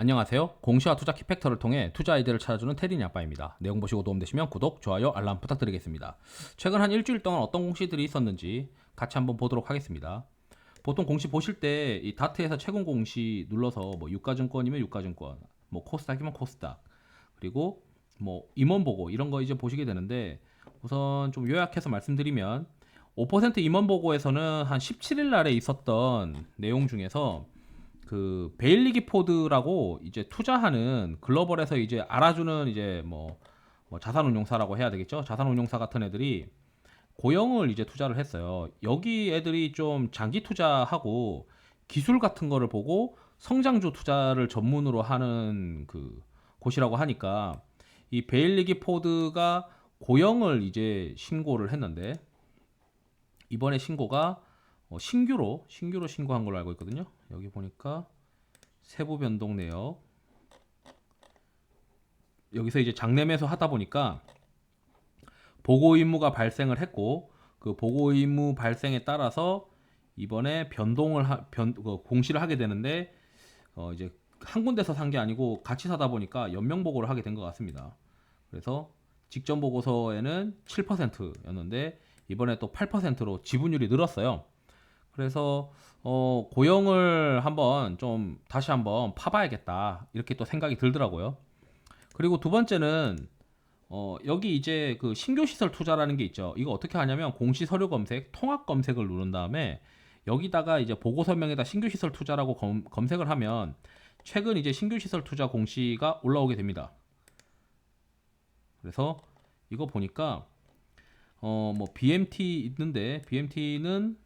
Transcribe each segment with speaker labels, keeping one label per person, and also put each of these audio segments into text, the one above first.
Speaker 1: 안녕하세요. 공시와 투자 키팩터를 통해 투자 아이디어를 찾아주는 테린이 아빠입니다. 내용 보시고 도움되시면 구독, 좋아요, 알람 부탁드리겠습니다. 최근 한 일주일 동안 어떤 공시들이 있었는지 같이 한번 보도록 하겠습니다. 보통 공시 보실 때 이 다트에서 최근 공시 눌러서 뭐 유가증권이면 유가증권, 뭐 코스닥이면 코스닥, 그리고 뭐 임원 보고 이런 거 이제 보시게 되는데, 우선 좀 요약해서 말씀드리면 5% 임원 보고에서는 한 17일 날에 있었던 내용 중에서 그 베일리 기포드라고 이제 투자하는 글로벌에서 이제 알아주는 이제 뭐 자산운용사라고 해야 되겠죠. 자산운용사 같은 애들이 고영을 이제 투자를 했어요. 여기 애들이 좀 장기 투자하고 기술 같은 거를 보고 성장주 투자를 전문으로 하는 그 곳이라고 하니까, 이 베일리 기포드가 고영을 이제 신고를 했는데, 이번에 신고가 신규로 신고한 걸로 알고 있거든요. 여기 보니까 세부 변동 내역, 여기서 이제 장내 매수 하다 보니까 보고 의무가 발생을 했고, 그 보고 의무 발생에 따라서 이번에 공시를 하게 되는데, 이제 한 군데서 산 게 아니고 같이 사다 보니까 연명 보고를 하게 된 것 같습니다. 그래서 직전 보고서에는 7%였는데 이번에 또 8%로 지분율이 늘었어요. 그래서 고영을 한번 좀 다시 한번 파봐야겠다, 이렇게 또 생각이 들더라고요. 그리고 두 번째는 여기 이제 그 신규 시설 투자라는 게 있죠. 이거 어떻게 하냐면 공시 서류 검색, 통합 검색을 누른 다음에 여기다가 이제 보고 설명에다 신규 시설 투자라고 검색을 하면 최근 이제 신규 시설 투자 공시가 올라오게 됩니다. 그래서 이거 보니까 뭐 BMT 있는데, BMT는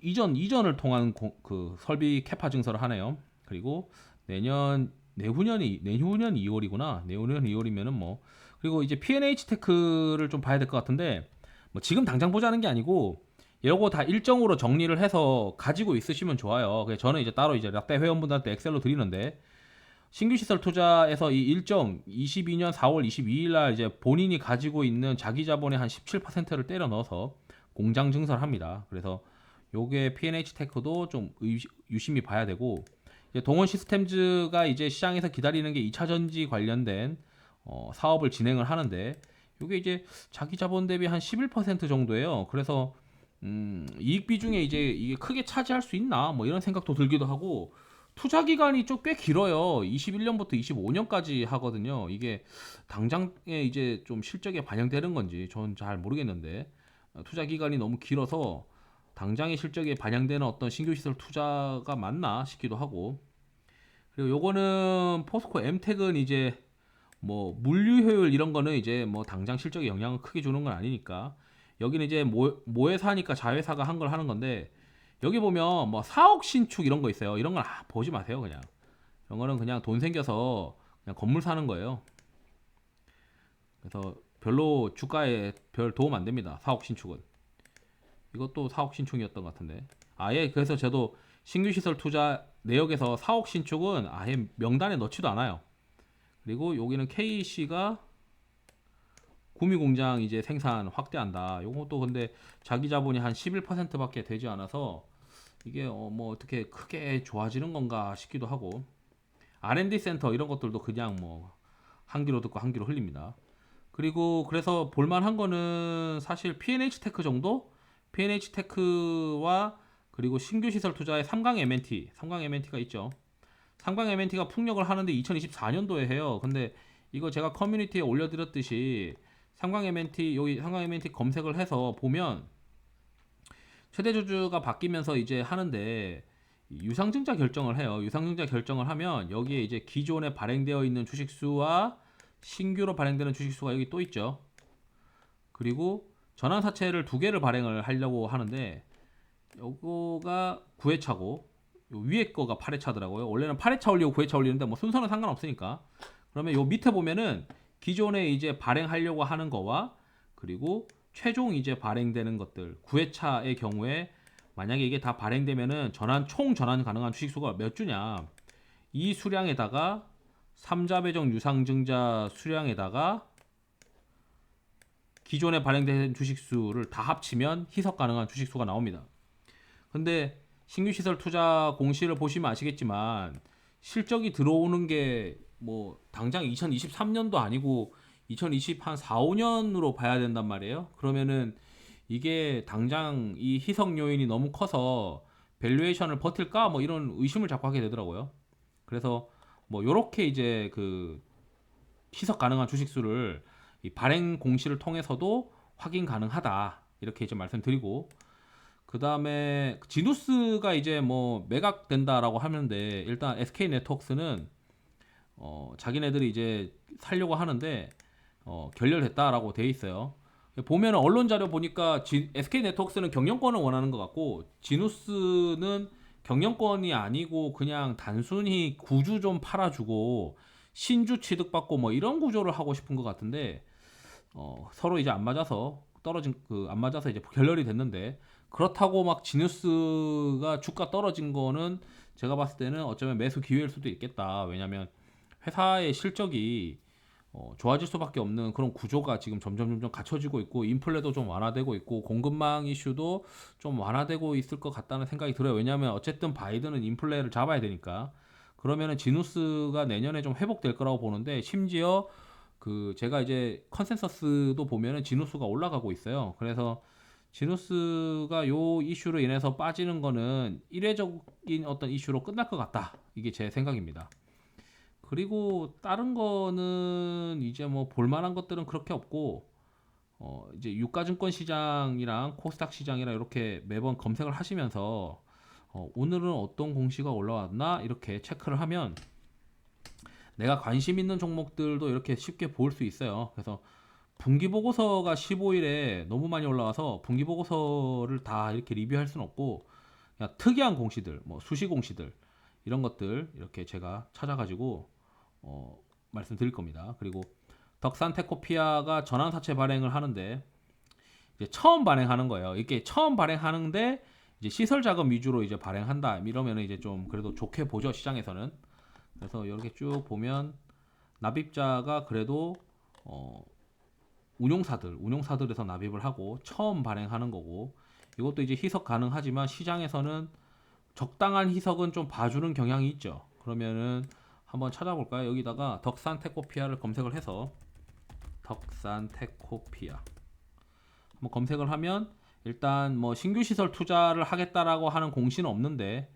Speaker 1: 이전을 통한 그 설비 캐파 증서를 하네요. 그리고 내후년 2월이구나. 내후년 2월이면은 뭐, 그리고 이제 P&H 테크를 좀 봐야 될 것 같은데, 뭐 지금 당장 보자는 게 아니고 이거 다 일정으로 정리를 해서 가지고 있으시면 좋아요. 그래서 저는 이제 따로 이제 락대 회원분들한테 엑셀로 드리는데, 신규 시설 투자에서 이 일정 22년 4월 22일 날 이제 본인이 가지고 있는 자기 자본의 한 17%를 때려 넣어서 공장 증설을 합니다. 그래서 요게 P&H 테크도 좀 유심히 봐야 되고, 이제 동원 시스템즈가 이제 시장에서 기다리는 게 2차 전지 관련된 사업을 진행을 하는데, 요게 이제 자기 자본 대비 한 11% 정도예요. 그래서 이익 비중에 이제 이게 크게 차지할 수 있나 뭐 이런 생각도 들기도 하고, 투자 기간이 좀 꽤 길어요. 21년부터 25년까지 하거든요. 이게 당장에 이제 좀 실적에 반영되는 건지 전 잘 모르겠는데, 투자 기간이 너무 길어서 당장의 실적에 반영되는 어떤 신규 시설 투자가 맞나 싶기도 하고. 그리고 요거는 포스코 엠텍은 이제 뭐 물류 효율 이런 거는 이제 뭐 당장 실적에 영향을 크게 주는 건 아니니까, 여기는 이제 모회사니까 자회사가 한 걸 하는 건데, 여기 보면 뭐 사옥 신축 이런 거 있어요. 이런 건 보지 마세요. 그냥 이런 거는 그냥 돈 생겨서 그냥 건물 사는 거예요. 그래서 별로 주가에 별 도움 안 됩니다. 사옥 신축은. 이것도 사옥 신축이었던 것 같은데. 아예 그래서 저도 신규 시설 투자 내역에서 사옥 신축은 아예 명단에 넣지도 않아요. 그리고 여기는 KC가 구미 공장 이제 생산 확대한다. 요것도 근데 자기 자본이 한 11%밖에 되지 않아서 이게 뭐 어떻게 크게 좋아지는 건가 싶기도 하고, R&D 센터 이런 것들도 그냥 뭐 한 귀로 듣고 한 귀로 흘립니다. 그리고 그래서 볼만한 거는 사실 P&H 테크 정도? P&H 테크와 그리고 신규 시설 투자의 삼강 M&T가 있죠. 삼강 M&T가 풍력을 하는데 2024년도에 해요. 근데 이거 제가 커뮤니티에 올려드렸듯이 삼강 M&T, 여기 삼강 M&T 검색을 해서 보면 최대 주주가 바뀌면서 이제 하는데, 유상증자 결정을 해요. 유상증자 결정을 하면 여기에 이제 기존에 발행되어 있는 주식수와 신규로 발행되는 주식수가 여기 또 있죠. 그리고 전환사채를 두 개를 발행을 하려고 하는데, 요거가 9회차고 위에 거가 8회차더라고요. 원래는 8회차 올리고 9회차 올리는데 뭐 순서는 상관없으니까. 그러면 요 밑에 보면은 기존에 이제 발행하려고 하는 거와 그리고 최종 이제 발행되는 것들 9회차의 경우에 만약에 이게 다 발행되면은 총 전환 가능한 주식수가 몇 주냐, 이 수량에다가 3자 배정 유상증자 수량에다가 기존에 발행된 주식수를 다 합치면 희석 가능한 주식수가 나옵니다. 근데 신규 시설 투자 공시를 보시면 아시겠지만 실적이 들어오는 게 뭐 당장 2023년도 아니고 2024, 5년으로 봐야 된단 말이에요. 그러면은 이게 당장 이 희석 요인이 너무 커서 밸류에이션을 버틸까 뭐 이런 의심을 자꾸 하게 되더라고요. 그래서 뭐 요렇게 이제 그 희석 가능한 주식수를 이 발행 공시를 통해서도 확인 가능하다 이렇게 이제 말씀드리고, 그 다음에 지누스가 이제 뭐 매각된다라고 하는데, 일단 SK 네트워크스는 자기네들이 이제 살려고 하는데 결렬했다라고 돼 있어요. 보면 언론 자료 보니까 SK 네트워크스는 경영권을 원하는 것 같고, 지누스는 경영권이 아니고 그냥 단순히 구주 좀 팔아주고 신주 취득받고 뭐 이런 구조를 하고 싶은 것 같은데, 서로 이제 안 맞아서 떨어진 그 안 맞아서 이제 결렬이 됐는데, 그렇다고 막 지누스가 주가 떨어진 거는 제가 봤을 때는 어쩌면 매수 기회일 수도 있겠다. 왜냐면 회사의 실적이 좋아질 수밖에 없는 그런 구조가 지금 점점 갖춰지고 있고, 인플레도 좀 완화되고 있고, 공급망 이슈도 좀 완화되고 있을 것 같다는 생각이 들어요. 왜냐하면 어쨌든 바이든은 인플레를 잡아야 되니까. 그러면은 지누스가 내년에 좀 회복될 거라고 보는데, 심지어 그 제가 이제 컨센서스도 보면은 지누스가 올라가고 있어요. 그래서 지누스가 요 이슈로 인해서 빠지는 거는 일회적인 어떤 이슈로 끝날 것 같다. 이게 제 생각입니다. 그리고 다른 거는 이제 뭐 볼만한 것들은 그렇게 없고, 이제 유가증권 시장이랑 코스닥 시장이랑 이렇게 매번 검색을 하시면서 오늘은 어떤 공시가 올라왔나 이렇게 체크를 하면 내가 관심 있는 종목들도 이렇게 쉽게 볼 수 있어요. 그래서 분기 보고서가 15일에 너무 많이 올라와서 분기 보고서를 다 이렇게 리뷰할 수는 없고, 그냥 특이한 공시들, 뭐 수시 공시들 이런 것들 이렇게 제가 찾아가지고 말씀드릴 겁니다. 그리고 덕산테코피아가 전환사채 발행을 하는데, 이제 처음 발행하는 거예요. 이게 처음 발행하는데 이제 시설 자금 위주로 이제 발행한다 이러면 이제 좀 그래도 좋게 보죠, 시장에서는. 그래서 이렇게 쭉 보면 납입자가 그래도 어, 운용사들에서 납입을 하고 처음 발행하는 거고, 이것도 이제 희석 가능하지만 시장에서는 적당한 희석은 좀 봐주는 경향이 있죠. 그러면은 한번 찾아볼까요? 여기다가 덕산테코피아를 검색을 해서 덕산테코피아 한번 검색을 하면, 일단 뭐 신규 시설 투자를 하겠다라고 하는 공시는 없는데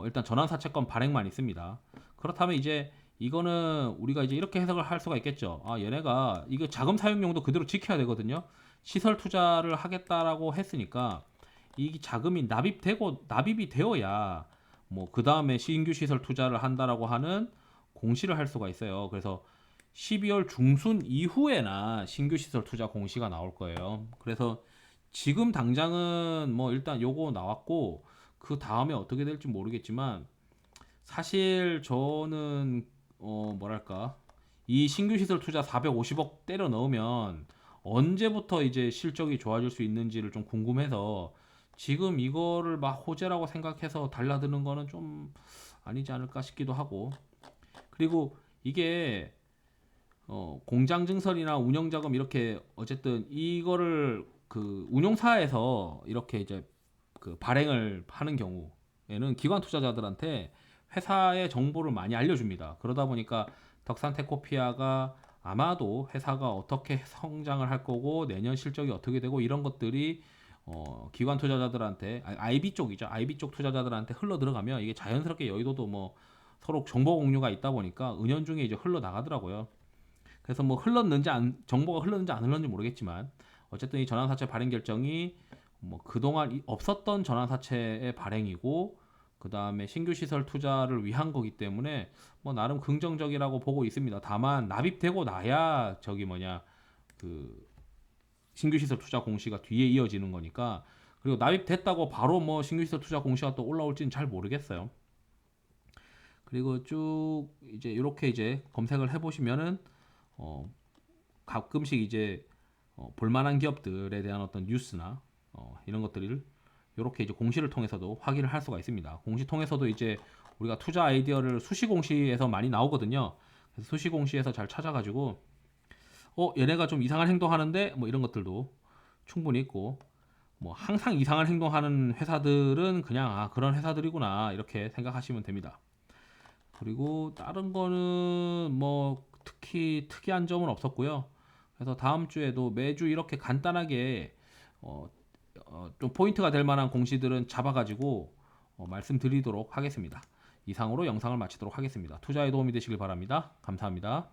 Speaker 1: 일단 전환사채권 발행만 있습니다. 그렇다면 이제 이거는 우리가 이제 이렇게 해석을 할 수가 있겠죠. 아, 얘네가 이거 자금 사용용도 그대로 지켜야 되거든요. 시설 투자를 하겠다라고 했으니까 이 자금이 납입이 되어야 뭐 그 다음에 신규 시설 투자를 한다라고 하는 공시를 할 수가 있어요. 그래서 12월 중순 이후에나 신규 시설 투자 공시가 나올 거예요. 그래서 지금 당장은 뭐 일단 요거 나왔고, 그 다음에 어떻게 될지 모르겠지만, 사실 저는 뭐랄까, 이 신규 시설 투자 450억 때려 넣으면 언제부터 이제 실적이 좋아질 수 있는지를 좀 궁금해서, 지금 이거를 막 호재라고 생각해서 달라드는 거는 좀 아니지 않을까 싶기도 하고. 그리고 이게 공장 증설이나 운영 자금 이렇게 어쨌든 이거를 그 운용사에서 이렇게 이제 그 발행을 하는 경우에는 기관 투자자들한테 회사의 정보를 많이 알려줍니다. 그러다 보니까 덕산테코피아가 아마도 회사가 어떻게 성장을 할 거고 내년 실적이 어떻게 되고 이런 것들이 기관 투자자들한테, IB 쪽이죠. IB 쪽 투자자들한테 흘러 들어가면 이게 자연스럽게 여의도도 뭐 서로 정보 공유가 있다 보니까 은연중에 이제 흘러 나가더라고요. 그래서 뭐 정보가 흘렀는지 안 흘렀는지 모르겠지만, 어쨌든 이 전환사채 발행 결정이 뭐 그동안 없었던 전환사채의 발행이고, 그 다음에 신규 시설 투자를 위한 거기 때문에 뭐 나름 긍정적이라고 보고 있습니다. 다만 납입되고 나야 저기 뭐냐 그 신규 시설 투자 공시가 뒤에 이어지는 거니까. 그리고 납입됐다고 바로 뭐 신규 시설 투자 공시가 또 올라올지는 잘 모르겠어요. 그리고 쭉 이제 이렇게 이제 검색을 해보시면은 가끔씩 이제 볼만한 기업들에 대한 어떤 뉴스나 이런 것들을 이렇게 이제 공시를 통해서도 확인을 할 수가 있습니다. 공시 통해서도 이제 우리가 투자 아이디어를 수시 공시에서 많이 나오거든요. 그래서 수시 공시에서 잘 찾아가지고 얘네가 좀 이상한 행동하는데 뭐 이런 것들도 충분히 있고, 뭐 항상 이상한 행동하는 회사들은 그냥 그런 회사들이구나 이렇게 생각하시면 됩니다. 그리고 다른 거는 뭐 특히 특이한 점은 없었고요. 그래서 다음 주에도 매주 이렇게 간단하게 어, 좀 포인트가 될 만한 공시들은 잡아가지고 말씀드리도록 하겠습니다. 이상으로 영상을 마치도록 하겠습니다. 투자에 도움이 되시길 바랍니다. 감사합니다.